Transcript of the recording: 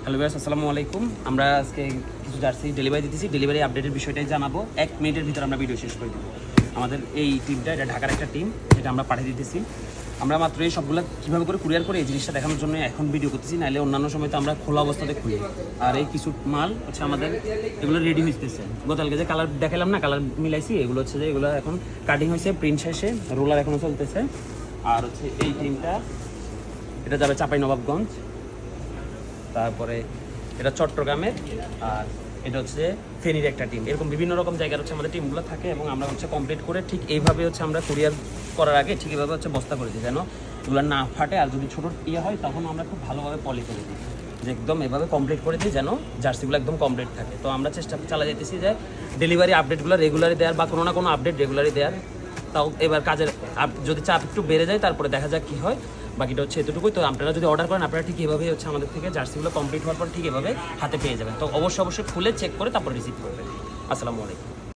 Hello viewers, আসসালামু আলাইকুম। আমরা আজকে কিছু জার্সি ডেলিভারি দিতেছি। ডেলিভারি আপডেটের বিষয়টাই জানাবো। 1 মিনিটের ভিতরে আমরা ভিডিও শেষ করে দেবো। আমাদের এই টিমটা, এটা ঢাকার একটা টিম, এটা আমরা পাঠিয়ে দিতেছি। আমরা মাত্র এই সবগুলো কীভাবে করে কুরিয়ার করে এই জিনিসটা দেখানোর জন্য এখন ভিডিও করতেছি, নাহলে অন্যান্য সময় তো আমরা খোলা অবস্থাতে খুলি। আর এই কিছু মাল হচ্ছে আমাদের এগুলো রেডি হইতেছে। গতকালকে যে কালার দেখালাম না, কালার মিলাইছি, এগুলো হচ্ছে যে এগুলো এখন কাটিং হয়েছে, প্রিন্ট শেষে, রোলার এখনও চলতেছে। আর হচ্ছে এই টিমটা, এটা যাবে চাঁপাইনবাবগঞ্জ, তারপরে এটা চট্টগ্রামের, আর এটা হচ্ছে ফেনীর একটা টিম। এরকম বিভিন্ন রকম জায়গার হচ্ছে আমাদের টিমগুলো থাকে এবং আমরা হচ্ছে কমপ্লিট করে ঠিক এইভাবে হচ্ছে আমরা কুরিয়ার করার আগে ঠিক এইভাবে হচ্ছে বস্তা করে দিই, যেন এগুলো না ফাটে। আর যদি ছোটো ইয়ে হয় তখন আমরা খুব ভালোভাবে পলি করে দিই, যে একদম এভাবে কমপ্লিট করে দিই যেন জার্সিগুলো একদম কমপ্লিট থাকে। তো আমরা চেষ্টা চালা যেতেছি যে ডেলিভারি আপডেটগুলো রেগুলারই দেওয়ার, বা কোনো না কোনো আপডেট রেগুলারই দেওয়ার। তাও এবার কাজের যদি চাপ একটু বেড়ে যায় তারপরে দেখা যাক কী হয়। বাকিটা হচ্ছে এতটুকুই। তো আপনারা যদি অর্ডার করেন, আপনারা ঠিক এভাবেই হচ্ছে আমাদের থেকে জার্সিগুলো কমপ্লিট হওয়ার পর ঠিক এভাবে হাতে পেয়ে যাবেন। তো অবশ্যই খুলে চেক করে তারপর রিসিভ করবেন। আসসালামু আলাইকুম।